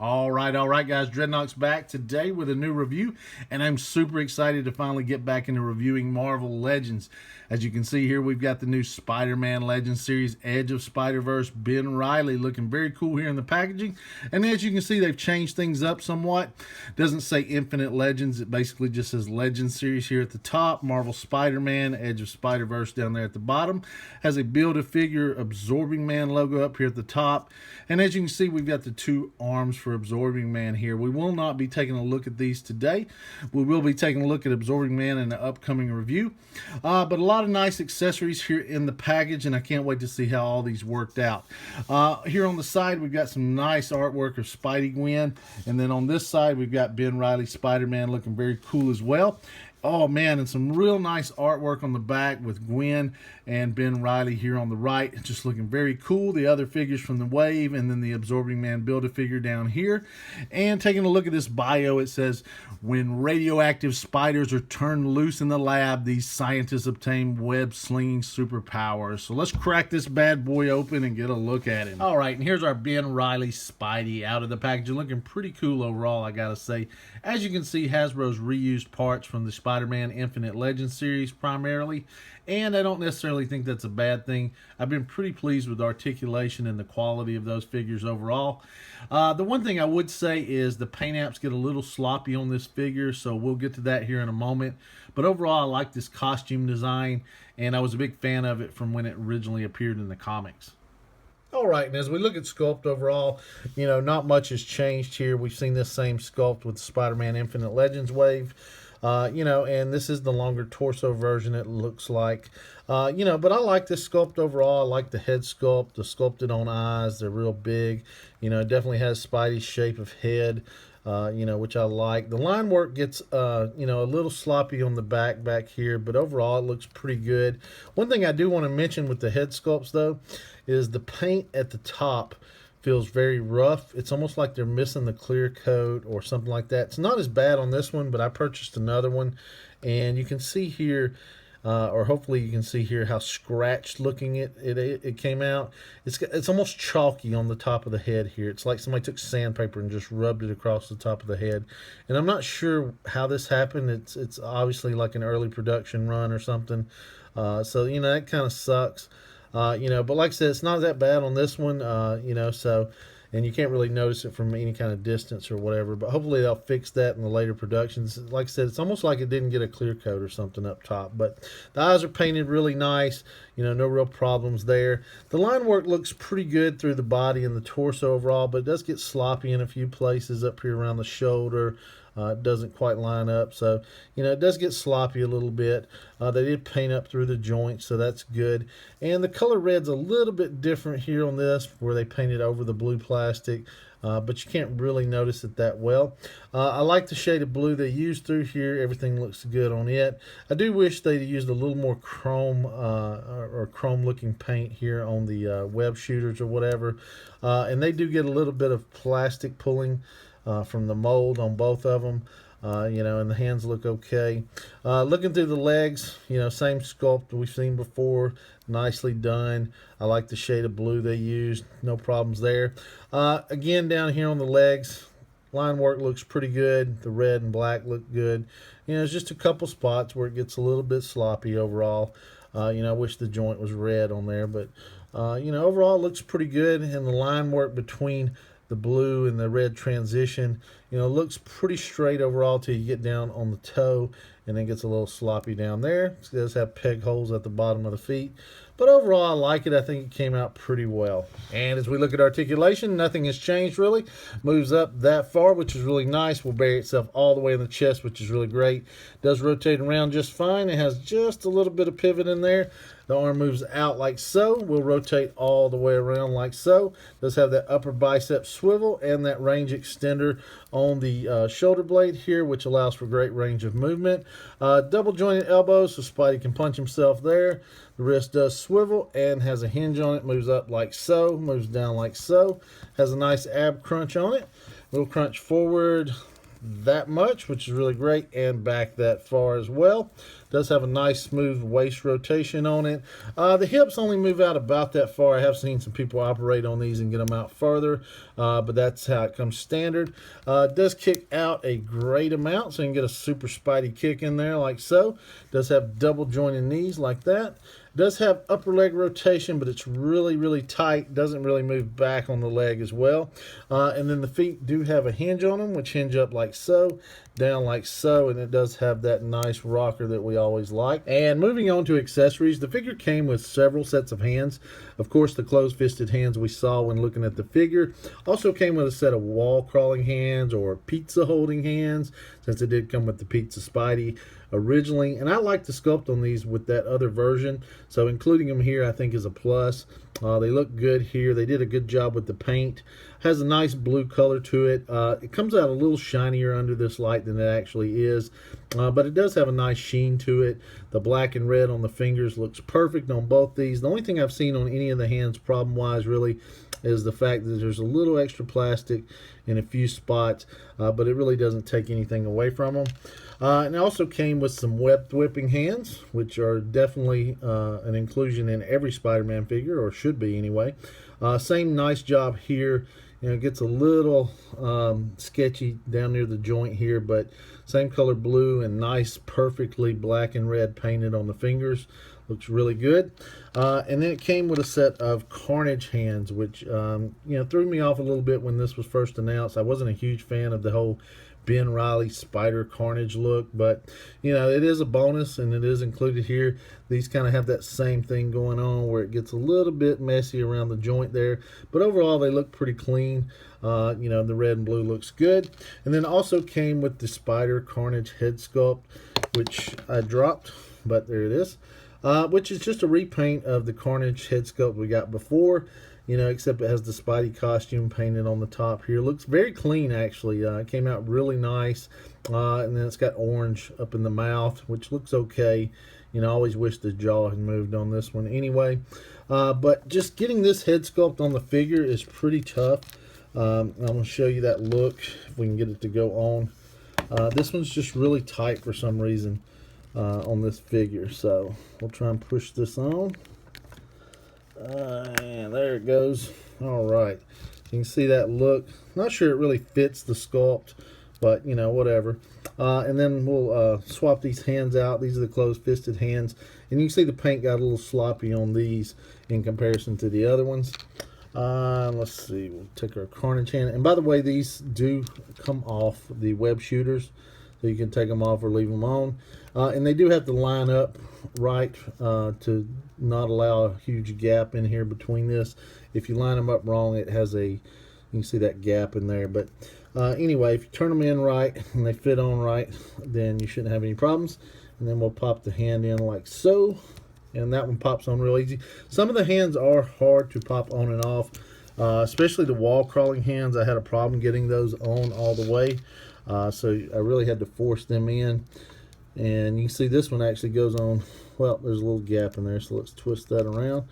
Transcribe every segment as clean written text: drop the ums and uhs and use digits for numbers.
All right, guys. Dreadnought's back today with a new review, and I'm super excited to finally get back into reviewing Marvel Legends. As you can see here, we've got the new Spider-Man Legends series, Edge of Spider-Verse, Ben Reilly, looking very cool here in the packaging. And as you can see, they've changed things up somewhat. Doesn't say Infinite Legends, it basically just says Legends series here at the top. Marvel Spider-Man, Edge of Spider-Verse down there at the bottom. Has a Build-A-Figure Absorbing Man logo up here at the top. And as you can see, we've got the two arms for Absorbing Man here. We will not be taking a look at these today. We will be taking a look at Absorbing Man in the upcoming review. But a lot of nice accessories here in the package, and I can't wait to see how all these worked out. Here on the side, we've got some nice artwork of Spidey Gwen. And then on this side, we've got Ben Reilly Spider-Man looking very cool as well. Oh man, and some real nice artwork on the back with Gwen and Ben Reilly here on the right. Just looking very cool. The other figures from the wave, and then the Absorbing Man Build-A-Figure down here. And taking a look at this bio, it says, when radioactive spiders are turned loose in the lab, these scientists obtain web-slinging superpowers. So let's crack this bad boy open and get a look at him. All right, and here's our Ben Reilly Spidey out of the package. Looking pretty cool overall, I gotta say. As you can see, Hasbro's reused parts from the Spider-Man Infinite Legends series primarily, and I don't necessarily think that's a bad thing. I've been pretty pleased with the articulation and the quality of those figures overall. The one thing I would say is the paint apps get a little sloppy on this figure, so we'll get to that here in a moment. But overall, I like this costume design, and I was a big fan of it from when it originally appeared in the comics. All right, and as we look at Sculpt overall, not much has changed here. We've seen this same Sculpt with the Spider-Man Infinite Legends wave, and this is the longer torso version, it looks like. But I like this Sculpt overall. I like the head sculpt, the sculpted on eyes. They're real big. It definitely has Spidey's shape of head. Which I like. The line work gets, a little sloppy on the back here, but overall it looks pretty good. One thing I do want to mention with the head sculpts, though, is the paint at the top feels very rough. It's almost like they're missing the clear coat or something like that. It's not as bad on this one, but I purchased another one, and you can see here, or hopefully you can see here how scratched looking it came out. It's almost chalky on the top of the head here. It's like somebody took sandpaper and just rubbed it across the top of the head. And I'm not sure how this happened. It's obviously like an early production run or something. So that kind of sucks. But like I said, it's not that bad on this one. And you can't really notice it from any kind of distance or whatever. But hopefully they'll fix that in the later productions. Like I said, it's almost like it didn't get a clear coat or something up top. But the eyes are painted really nice. No real problems there. The line work looks pretty good through the body and the torso overall, but it does get sloppy in a few places up here around the shoulder. It doesn't quite line up, so it does get sloppy a little bit. They did paint up through the joints, so that's good. And the color red's a little bit different here on this, where they painted over the blue plastic, but you can't really notice it that well. I like the shade of blue they used through here. Everything looks good on it. I do wish they used a little more chrome or chrome-looking paint here on the web shooters or whatever. And they do get a little bit of plastic pulling from the mold on both of them, and the hands look okay. Looking through the legs, same sculpt we've seen before, nicely done. I like the shade of blue they used, no problems there. Again, down here on the legs, line work looks pretty good. The red and black look good. It's just a couple spots where it gets a little bit sloppy overall. I wish the joint was red on there, but overall it looks pretty good, and the line work between the blue and the red transition, looks pretty straight overall till you get down on the toe, and then gets a little sloppy down there. It does have peg holes at the bottom of the feet. But overall, I like it. I think it came out pretty well. And as we look at articulation, nothing has changed really. Moves up that far, which is really nice. Will bury itself all the way in the chest, which is really great. Does rotate around just fine. It has just a little bit of pivot in there. The arm moves out like so. Will rotate all the way around like so. Does have that upper bicep swivel and that range extender on the shoulder blade here, which allows for great range of movement. Double jointed elbows, so Spidey can punch himself there. The wrist does swivel and has a hinge on it. Moves up like so, moves down like so. Has a nice ab crunch on it. Little crunch forward that much, which is really great, and back that far as well. Does have a nice smooth waist rotation on it. The hips only move out about that far. I have seen some people operate on these and get them out further, but that's how it comes standard. It does kick out a great amount, so you can get a super Spidey kick in there like so. Does have double jointed knees like that. Does have upper leg rotation, but it's really tight. Doesn't really move back on the leg as well. And then the feet do have a hinge on them, which hinge up like so, down like so, and it does have that nice rocker that we always like. And moving on to accessories, the figure came with several sets of hands. Of course, the closed-fisted hands we saw when looking at the figure. Also came with a set of wall-crawling hands or pizza-holding hands, since it did come with the Pizza Spidey originally. And I like the sculpt on these with that other version, so including them here I think is a plus. They look good here. They did a good job with the paint. Has a nice blue color to it. It comes out a little shinier under this light than it actually is, but it does have a nice sheen to it. The black and red on the fingers looks perfect on both these. The only thing I've seen on any of the hands problem wise really is the fact that there's a little extra plastic in a few spots, but it really doesn't take anything away from them. And it also came with some web whipping hands, which are definitely an inclusion in every Spider-Man figure, or should be anyway. Same nice job here. You know, it gets a little sketchy down near the joint here, but same color blue and nice, perfectly black and red painted on the fingers. Looks really good. And then it came with a set of Carnage hands, which you know, threw me off a little bit when this was first announced. I wasn't a huge fan of the whole Ben Reilly Spider Carnage look, but you know, it is a bonus and it is included here. These kind of have that same thing going on where it gets a little bit messy around the joint there, but overall they look pretty clean. You know, the red and blue looks good. And then also came with the Spider Carnage head sculpt, which I dropped, but there it is. Which is just a repaint of the Carnage head sculpt we got before, you know, except it has the Spidey costume painted on the top here. Looks very clean, actually. It came out really nice. And then it's got orange up in the mouth, which looks okay. You know, I always wish the jaw had moved on this one anyway. But just getting this head sculpt on the figure is pretty tough. I'm going to show you that look, if we can get it to go on. This one's just really tight for some reason on this figure. So we'll try and push this on. And there it goes. Alright, you can see that look. Not sure it really fits the sculpt, but you know, whatever. And then we'll swap these hands out. These are the closed-fisted hands, and you can see the paint got a little sloppy on these in comparison to the other ones. Let's see, we'll take our Carnage hand, and by the way, these do come off the web shooters, so you can take them off or leave them on. And they do have to line up right to not allow a huge gap in here between this. If you line them up wrong, it has a, you can see that gap in there. But anyway, if you turn them in right and they fit on right, then you shouldn't have any problems. And then we'll pop the hand in like so, and that one pops on real easy. Some of the hands are hard to pop on and off, especially the wall crawling hands. I had a problem getting those on all the way, so I really had to force them in. And you can see this one actually goes on, well, there's a little gap in there, so let's twist that around.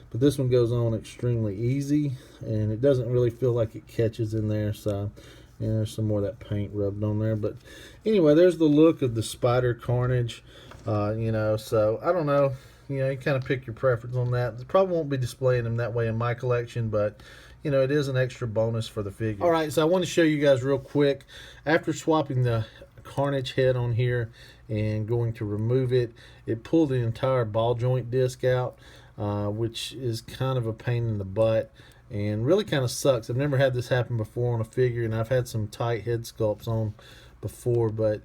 But this one goes on extremely easy, and it doesn't really feel like it catches in there. So, and there's some more of that paint rubbed on there. But anyway, there's the look of the Spider Carnage. You know, so I don't know. You know, you kind of pick your preference on that. I probably won't be displaying them that way in my collection, but you know, it is an extra bonus for the figure. All right, so I want to show you guys real quick. After swapping the Carnage head on here and going to remove it, it pulled the entire ball joint disc out, which is kind of a pain in the butt and really kind of sucks. I've never had this happen before on a figure, and I've had some tight head sculpts on before, but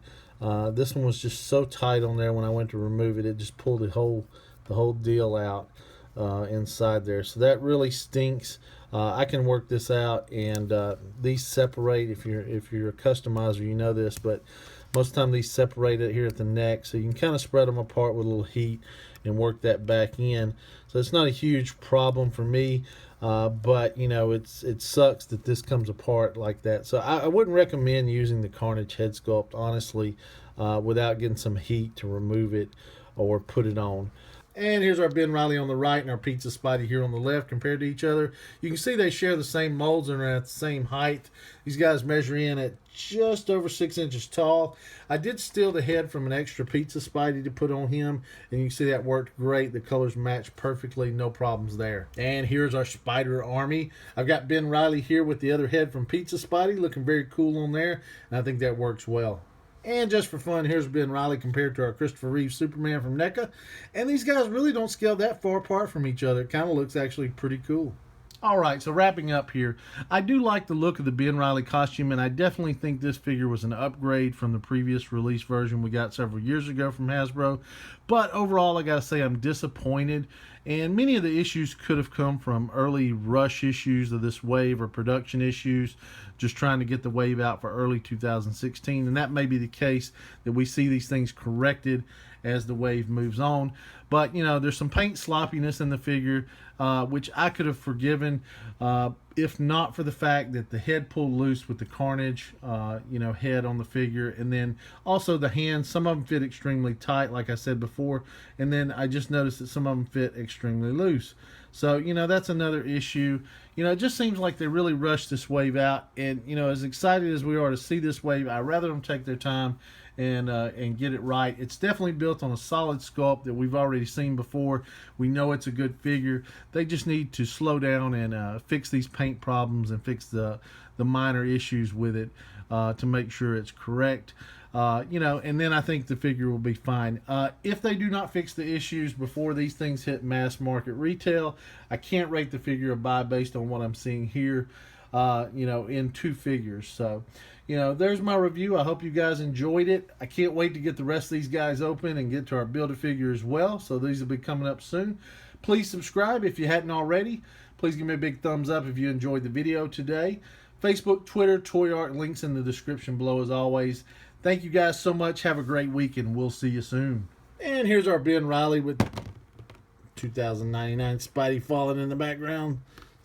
this one was just so tight on there. When I went to remove it, it just pulled the whole deal out inside there, so that really stinks. I can work this out, and these separate. If you're a customizer, you know this, but most of the time these separate it here at the neck, so you can kind of spread them apart with a little heat and work that back in. So it's not a huge problem for me, but you know, it sucks that this comes apart like that. So I wouldn't recommend using the Carnage head sculpt, honestly, without getting some heat to remove it or put it on. And here's our Ben Reilly on the right and our Pizza Spidey here on the left compared to each other. You can see they share the same molds and are at the same height. These guys measure in at just over 6 inches tall. I did steal the head from an extra Pizza Spidey to put on him, and you can see that worked great. The colors match perfectly, no problems there. And here's our Spider Army. I've got Ben Reilly here with the other head from Pizza Spidey, looking very cool on there, and I think that works well. And just for fun, here's Ben Reilly compared to our Christopher Reeve Superman from NECA. And these guys really don't scale that far apart from each other. It kind of looks actually pretty cool. All right, so wrapping up here, I do like the look of the Ben Reilly costume, and I definitely think this figure was an upgrade from the previous release version we got several years ago from Hasbro. But overall, I gotta say I'm disappointed, and many of the issues could have come from early rush issues of this wave or production issues, just trying to get the wave out for early 2016, and that may be the case that we see these things corrected as the wave moves on. But, you know, there's some paint sloppiness in the figure, which I could have forgiven if not for the fact that the head pulled loose with the Carnage, head on the figure. And then also the hands, some of them fit extremely tight, like I said before. And then I just noticed that some of them fit extremely loose. So, that's another issue. It just seems like they really rushed this wave out. And, as excited as we are to see this wave, I'd rather them take their time and get it right. It's definitely built on a solid sculpt that we've already seen before. We know it's a good figure. They just need to slow down and fix these paint problems and fix the minor issues with it to make sure it's correct. And then I think the figure will be fine. If they do not fix the issues before these things hit mass market retail, I can't rate the figure a buy based on what I'm seeing here, in two figures. So, there's my review. I hope you guys enjoyed it. I can't wait to get the rest of these guys open and get to our Build-A-Figure as well. So these will be coming up soon. Please subscribe if you hadn't already. Please give me a big thumbs up if you enjoyed the video today. Facebook, Twitter, Toy Art, links in the description below as always. Thank you guys so much. Have a great week, and we'll see you soon. And here's our Ben Reilly with 2099 Spidey falling in the background.